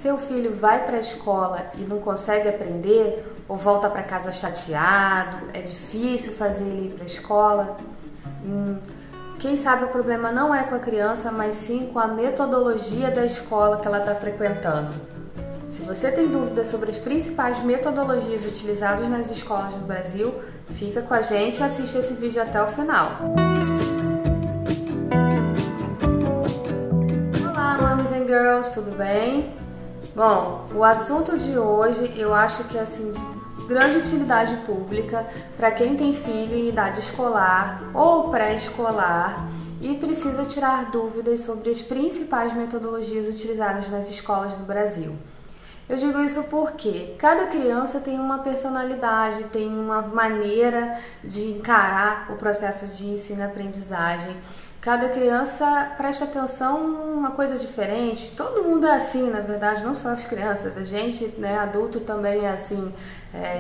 Seu filho vai para a escola e não consegue aprender ou volta para casa chateado, é difícil fazer ele ir para a escola? Quem sabe o problema não é com a criança, mas sim com a metodologia da escola que ela está frequentando. Se você tem dúvidas sobre as principais metodologias utilizadas nas escolas do Brasil, fica com a gente e assiste esse vídeo até o final. Olá, Mamas and Girls, tudo bem? Bom, o assunto de hoje eu acho que é assim de grande utilidade pública para quem tem filho em idade escolar ou pré-escolar e precisa tirar dúvidas sobre as principais metodologias utilizadas nas escolas do Brasil. Eu digo isso porque cada criança tem uma personalidade, tem uma maneira de encarar o processo de ensino e aprendizagem. Cada criança presta atenção em uma coisa diferente. Todo mundo é assim, na verdade, não só as crianças. A gente, né, adulto também é assim.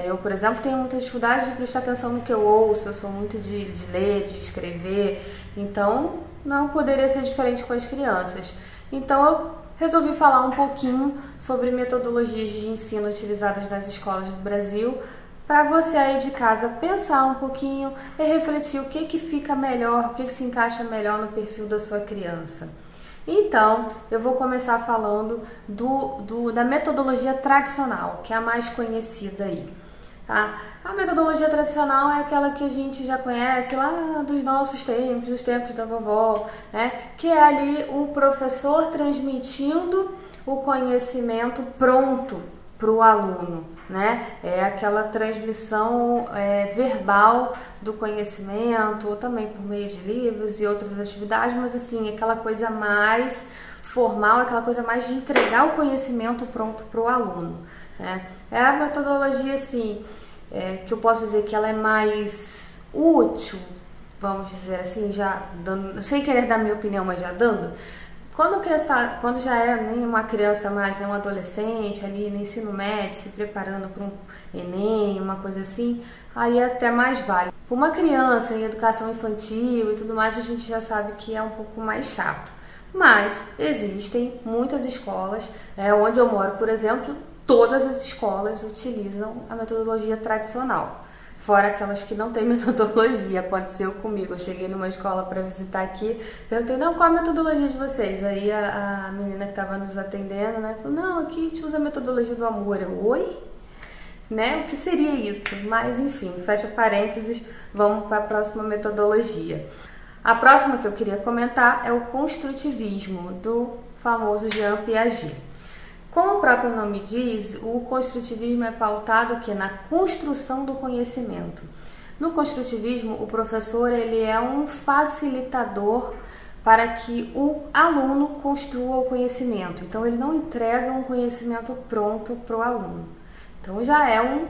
Eu, por exemplo, tenho muita dificuldade de prestar atenção no que eu ouço. Eu sou muito de ler, de escrever. Então, não poderia ser diferente com as crianças. Então, eu resolvi falar um pouquinho sobre metodologias de ensino utilizadas nas escolas do Brasil, para você aí de casa pensar um pouquinho e refletir o que fica melhor, o que se encaixa melhor no perfil da sua criança. Então, eu vou começar falando da metodologia tradicional, que é a mais conhecida aí. Tá? A metodologia tradicional é aquela que a gente já conhece lá dos nossos tempos, dos tempos da vovó, né? Que é ali o professor transmitindo o conhecimento pronto para o aluno, né? É aquela transmissão verbal do conhecimento, ou também por meio de livros e outras atividades, mas assim, aquela coisa mais formal, aquela coisa mais de entregar o conhecimento pronto para o aluno, né? É a metodologia, assim, que eu posso dizer que ela é mais útil, vamos dizer assim, já dando, sem querer dar minha opinião, mas já dando. Quando já é nem uma criança mais, né, um adolescente ali no ensino médio, se preparando para um Enem, uma coisa assim, aí até mais vale. Para uma criança em educação infantil e tudo mais, a gente já sabe que é um pouco mais chato. Mas existem muitas escolas, onde eu moro, por exemplo, todas as escolas utilizam a metodologia tradicional. Fora aquelas que não têm metodologia. Aconteceu comigo, eu cheguei numa escola para visitar aqui, perguntei, não, qual a metodologia de vocês? Aí a menina que estava nos atendendo, né, falou, não, aqui a gente usa a metodologia do amor. Eu, oi? Né? O que seria isso? Mas enfim, fecha parênteses, vamos para a próxima metodologia. A próxima que eu queria comentar é o construtivismo, do famoso Jean Piaget. Como o próprio nome diz, o construtivismo é pautado na construção do conhecimento. No construtivismo, o professor ele é um facilitador para que o aluno construa o conhecimento. Então, ele não entrega um conhecimento pronto para o aluno. Então, já é um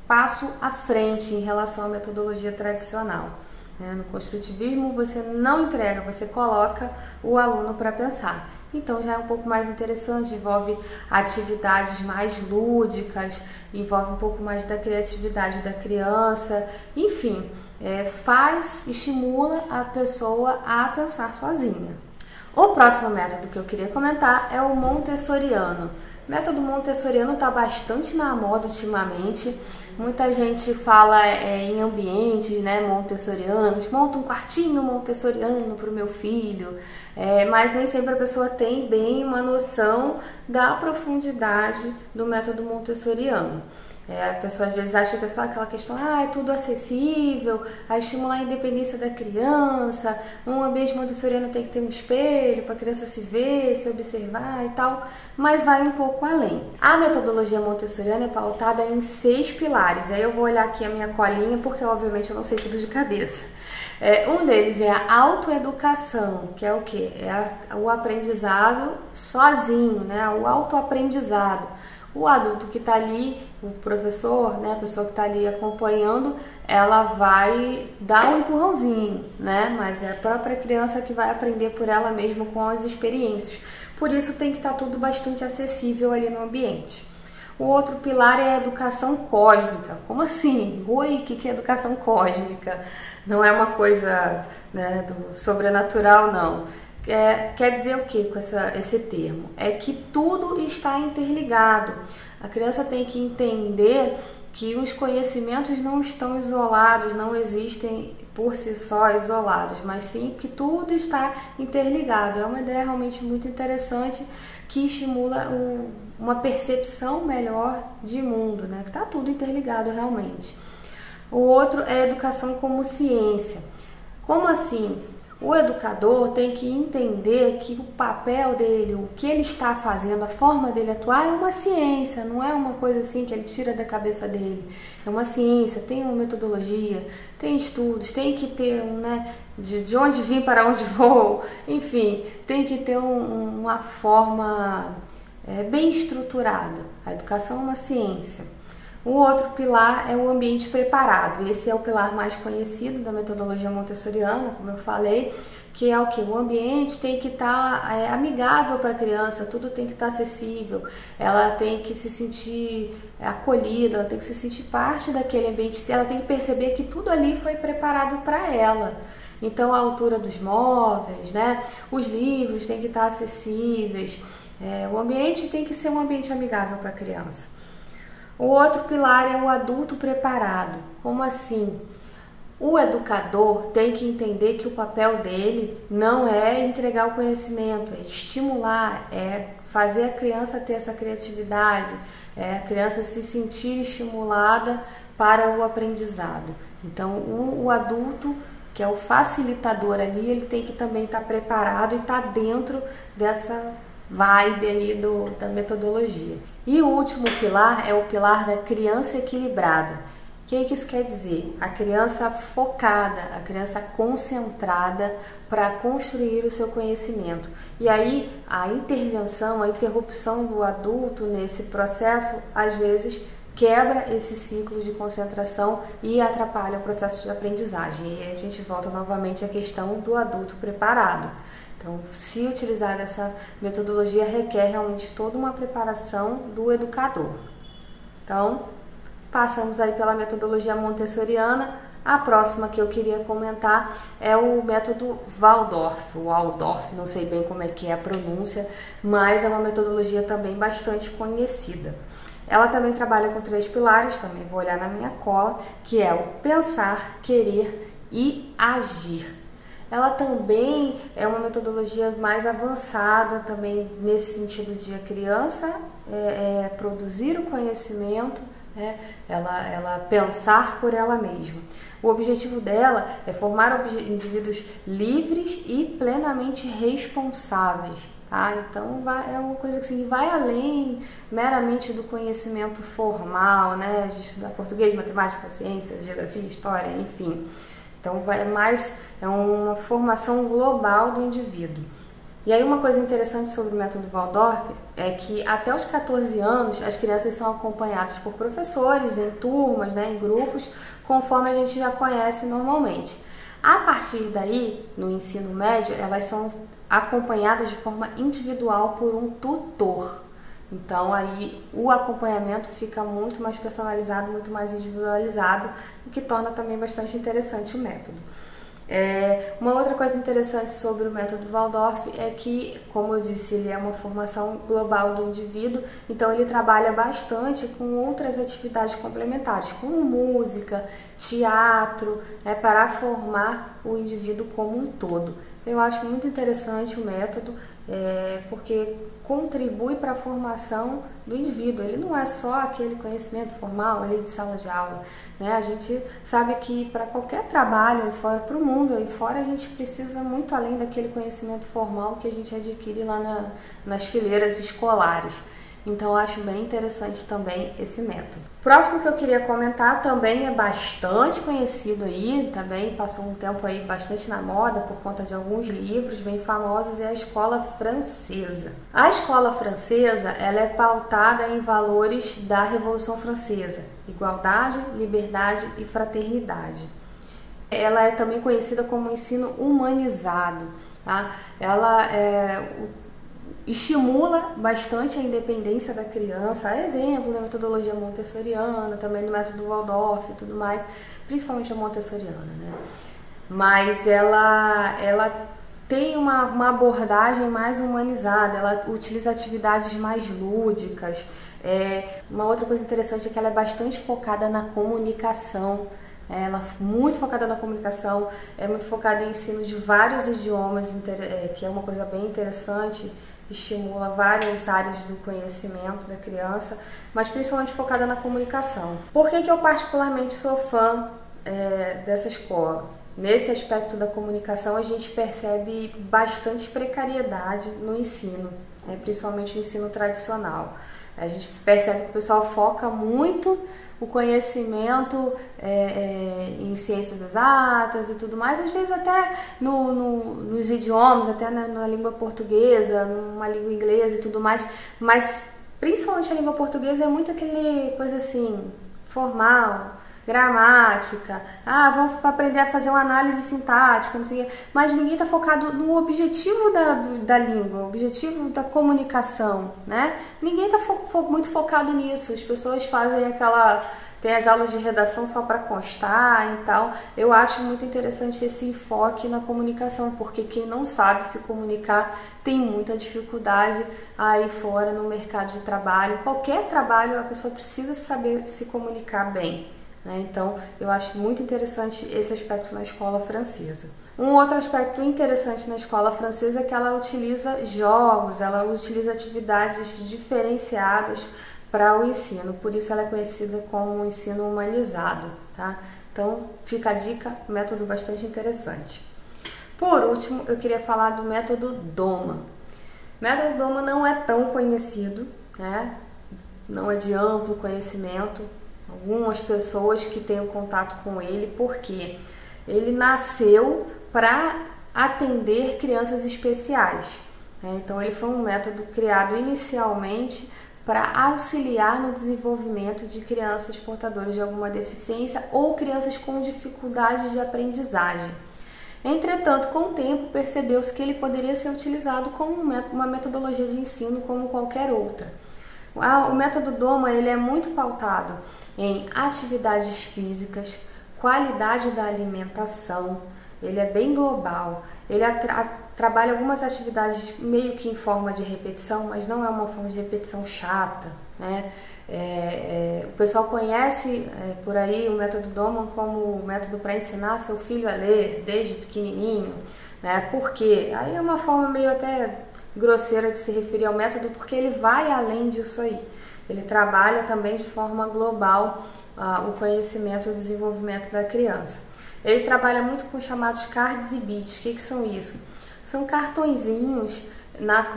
passo à frente em relação à metodologia tradicional. No construtivismo, você não entrega, você coloca o aluno para pensar. Então já é um pouco mais interessante, envolve atividades mais lúdicas, envolve um pouco mais da criatividade da criança, enfim, estimula a pessoa a pensar sozinha. O próximo método que eu queria comentar é o montessoriano. O método montessoriano está bastante na moda ultimamente. Muita gente fala em ambientes, né, montessorianos, monta um quartinho montessoriano para o meu filho, mas nem sempre a pessoa tem bem uma noção da profundidade do método montessoriano. A pessoa às vezes acha que é só aquela questão, é tudo acessível, a estimular a independência da criança, um ambiente montessoriano tem que ter um espelho para a criança se ver, se observar e tal, mas vai um pouco além. A metodologia montessoriana é pautada em 6 pilares, aí eu vou olhar aqui a minha colinha porque obviamente eu não sei tudo de cabeça. Um deles é a autoeducação, que é o quê? É o aprendizado sozinho, né? O autoaprendizado. O adulto que está ali, o professor, né, a pessoa que está ali acompanhando, ela vai dar um empurrãozinho, né? Mas é a própria criança que vai aprender por ela mesma com as experiências. Por isso tem que estar tudo bastante acessível ali no ambiente. O outro pilar é a educação cósmica. Como assim? Oi, o que é educação cósmica? Não é uma coisa, né, do sobrenatural, não. Quer dizer o que com esse termo? É que tudo está interligado. A criança tem que entender que os conhecimentos não estão isolados, não existem por si só isolados, mas sim que tudo está interligado. É uma ideia realmente muito interessante que estimula uma percepção melhor de mundo, né? Que está tudo interligado realmente. O outro é a educação como ciência. Como assim? O educador tem que entender que o papel dele, o que ele está fazendo, a forma dele atuar é uma ciência, não é uma coisa assim que ele tira da cabeça dele. É uma ciência, tem uma metodologia, tem estudos, tem que ter de onde vim para onde vou, enfim, tem que ter uma forma bem estruturada. A educação é uma ciência. O outro pilar é o ambiente preparado. Esse é o pilar mais conhecido da metodologia montessoriana, como eu falei, que é o que? O ambiente tem que estar amigável para a criança, tudo tem que estar acessível, ela tem que se sentir acolhida, ela tem que se sentir parte daquele ambiente, ela tem que perceber que tudo ali foi preparado para ela. Então a altura dos móveis, né? Os livros têm que estar acessíveis, o ambiente tem que ser um ambiente amigável para a criança. O outro pilar é o adulto preparado. Como assim? O educador tem que entender que o papel dele não é entregar o conhecimento, é estimular, é fazer a criança ter essa criatividade, é a criança se sentir estimulada para o aprendizado. Então, o adulto, que é o facilitador ali, ele tem que também estar preparado e estar dentro dessa vibe ali da metodologia. E o último pilar é o pilar da criança equilibrada. O que isso quer dizer? A criança focada, a criança concentrada para construir o seu conhecimento. E aí a intervenção, a interrupção do adulto nesse processo, às vezes quebra esse ciclo de concentração e atrapalha o processo de aprendizagem. E aí a gente volta novamente à questão do adulto preparado. Então, se utilizar essa metodologia requer realmente toda uma preparação do educador. Então, passamos aí pela metodologia montessoriana. A próxima que eu queria comentar é o método Waldorf, não sei bem como é que é a pronúncia, mas é uma metodologia também bastante conhecida. Ela também trabalha com 3 pilares, também vou olhar na minha cola, que é o pensar, querer e agir. Ela também é uma metodologia mais avançada, também nesse sentido de a criança produzir o conhecimento, ela pensar por ela mesma. O objetivo dela é formar indivíduos livres e plenamente responsáveis. Tá? Então é uma coisa que assim, vai além meramente do conhecimento formal, né? De estudar português, matemática, ciência, geografia, história, enfim. Então é uma formação global do indivíduo. E aí uma coisa interessante sobre o método Waldorf é que até os 14 anos as crianças são acompanhadas por professores em turmas, né, em grupos, conforme a gente já conhece normalmente. A partir daí, no ensino médio, elas são acompanhadas de forma individual por um tutor. Então aí o acompanhamento fica muito mais personalizado, muito mais individualizado, o que torna também bastante interessante o método. Uma outra coisa interessante sobre o método Waldorf é que, como eu disse, ele é uma formação global do indivíduo, então ele trabalha bastante com outras atividades complementares, como música, teatro, para formar o indivíduo como um todo. Eu acho muito interessante o método, porque contribui para a formação do indivíduo. Ele não é só aquele conhecimento formal ali de sala de aula, né? A gente sabe que para qualquer trabalho aí fora, para o mundo aí fora, a gente precisa muito além daquele conhecimento formal que a gente adquire lá nas fileiras escolares. Então eu acho bem interessante também esse método. Próximo que eu queria comentar também é bastante conhecido aí, também passou um tempo aí bastante na moda por conta de alguns livros bem famosos, é a escola francesa. A escola francesa, ela é pautada em valores da Revolução Francesa: igualdade, liberdade e fraternidade. Ela é também conhecida como ensino humanizado, tá? Ela estimula bastante a independência da criança, a exemplo da metodologia montessoriana, também do método Waldorf e tudo mais, principalmente a montessoriana, né? Mas ela tem uma abordagem mais humanizada, ela utiliza atividades mais lúdicas. Uma outra coisa interessante é que ela é bastante focada na comunicação. Ela é muito focada na comunicação, é muito focada em ensino de vários idiomas, que é uma coisa bem interessante, estimula várias áreas do conhecimento da criança, mas principalmente focada na comunicação. Por que eu particularmente sou fã dessa escola? Nesse aspecto da comunicação, a gente percebe bastante precariedade no ensino, principalmente no ensino tradicional. A gente percebe que o pessoal foca muito o conhecimento em ciências exatas e tudo mais, às vezes até nos idiomas, até na língua portuguesa, numa língua inglesa e tudo mais, mas principalmente a língua portuguesa é muito aquele coisa assim, formal, gramática, vamos aprender a fazer uma análise sintática, não sei o quê, mas ninguém está focado no objetivo da língua, o objetivo da comunicação, né? Ninguém está muito focado nisso, as pessoas fazem tem as aulas de redação só para constar e tal. Eu acho muito interessante esse enfoque na comunicação, porque quem não sabe se comunicar tem muita dificuldade aí fora no mercado de trabalho. Qualquer trabalho a pessoa precisa saber se comunicar bem. Então, eu acho muito interessante esse aspecto na escola francesa. Um outro aspecto interessante na escola francesa é que ela utiliza jogos, ela utiliza atividades diferenciadas para o ensino, por isso ela é conhecida como um ensino humanizado, tá? Então, fica a dica, método bastante interessante. Por último, eu queria falar do método Doma. O método Doma não é tão conhecido, né? Não é de amplo conhecimento. Algumas pessoas que têm contato com ele, porque ele nasceu para atender crianças especiais. Então, ele foi um método criado inicialmente para auxiliar no desenvolvimento de crianças portadoras de alguma deficiência ou crianças com dificuldades de aprendizagem. Entretanto, com o tempo, percebeu-se que ele poderia ser utilizado como uma metodologia de ensino como qualquer outra. O método Doma ele é muito pautado em atividades físicas, qualidade da alimentação, ele é bem global, ele trabalha algumas atividades meio que em forma de repetição, mas não é uma forma de repetição chata, né? O pessoal conhece por aí o método Doma como o método para ensinar seu filho a ler desde pequenininho, né? Por quê? Aí é uma forma meio até grosseira de se referir ao método, porque ele vai além disso aí. Ele trabalha também de forma global o conhecimento e o desenvolvimento da criança. Ele trabalha muito com chamados cards e bits. O que são isso? São cartõezinhos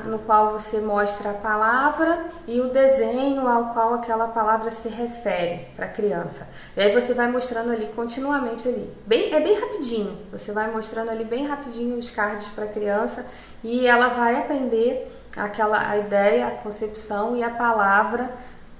no qual você mostra a palavra e o desenho ao qual aquela palavra se refere para a criança. E aí você vai mostrando ali continuamente ali. É bem rapidinho. Você vai mostrando ali bem rapidinho os cards para a criança e ela vai aprender a ideia, a concepção e a palavra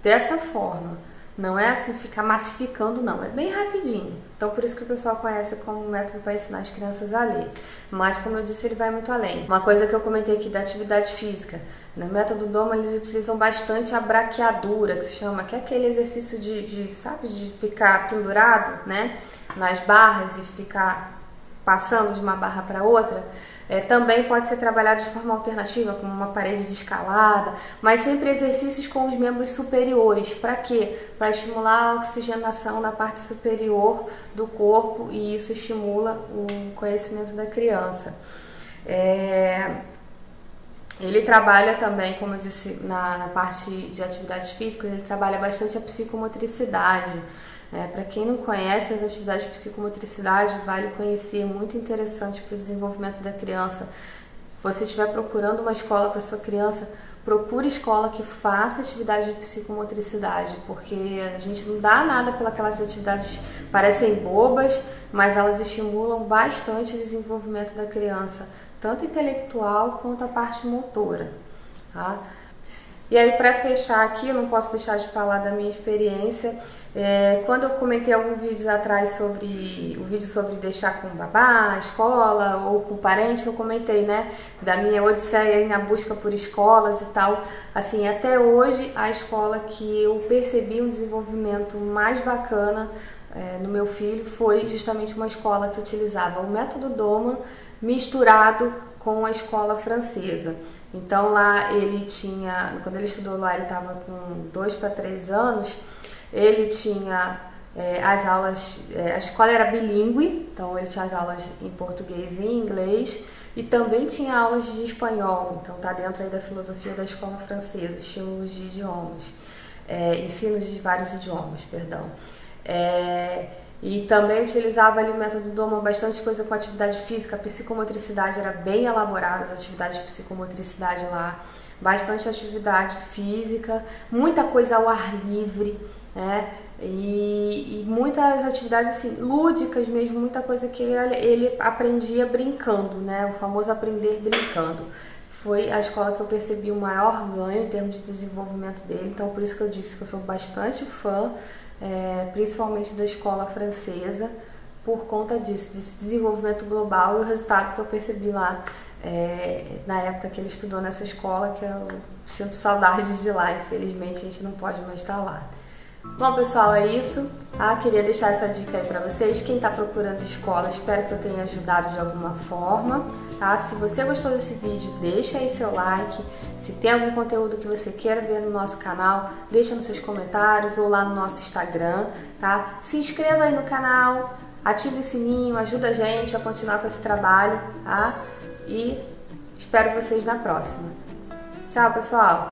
dessa forma. Não é assim ficar massificando, não. É bem rapidinho. Então, por isso que o pessoal conhece como um método para ensinar as crianças a ler. Mas, como eu disse, ele vai muito além. Uma coisa que eu comentei aqui da atividade física. No método Doma, eles utilizam bastante a braqueadura, que se chama, que é aquele exercício de ficar pendurado, né, nas barras e ficar passando de uma barra para outra. Também pode ser trabalhado de forma alternativa, como uma parede de escalada, mas sempre exercícios com os membros superiores. Para quê? Para estimular a oxigenação na parte superior do corpo e isso estimula o conhecimento da criança. Ele trabalha também, como eu disse, na parte de atividades físicas, ele trabalha bastante a psicomotricidade. Para quem não conhece as atividades de psicomotricidade, vale conhecer, muito interessante para o desenvolvimento da criança. Se você estiver procurando uma escola para sua criança, procure escola que faça atividade de psicomotricidade, porque a gente não dá nada pelas atividades, parecem bobas, mas elas estimulam bastante o desenvolvimento da criança, tanto intelectual quanto a parte motora, tá? E aí, para fechar aqui, eu não posso deixar de falar da minha experiência. Quando eu comentei alguns vídeos atrás sobre o vídeo sobre deixar com babá, a escola ou com parente, eu comentei, né, da minha odisseia na busca por escolas e tal. Assim, até hoje, a escola que eu percebi um desenvolvimento mais bacana no meu filho foi justamente uma escola que utilizava o método Doma misturado com a escola francesa. Então lá ele tinha, quando ele estudou lá, ele estava com 2 para 3 anos, ele tinha as aulas, a escola era bilíngue, então ele tinha as aulas em português e em inglês, e também tinha aulas de espanhol, então tá dentro aí da filosofia da escola francesa, estímulos de idiomas, ensinos de vários idiomas, perdão. E também utilizava ali o método Doma, bastante coisa com atividade física, a psicomotricidade era bem elaborada, as atividades de psicomotricidade lá, bastante atividade física, muita coisa ao ar livre, né? E muitas atividades assim, lúdicas mesmo, muita coisa que ele aprendia brincando, né? O famoso aprender brincando. Foi a escola que eu percebi o maior ganho em termos de desenvolvimento dele, então por isso que eu disse que eu sou bastante fã, principalmente da escola francesa, por conta disso, desse desenvolvimento global e o resultado que eu percebi lá na época que ele estudou nessa escola, que eu sinto saudades de lá, infelizmente a gente não pode mais estar lá. Bom, pessoal, é isso. Queria deixar essa dica aí pra vocês. Quem tá procurando escola, espero que eu tenha ajudado de alguma forma, tá? Se você gostou desse vídeo, deixa aí seu like. Se tem algum conteúdo que você queira ver no nosso canal, deixa nos seus comentários ou lá no nosso Instagram, tá? Se inscreva aí no canal, ative o sininho, ajuda a gente a continuar com esse trabalho, tá? E espero vocês na próxima. Tchau, pessoal!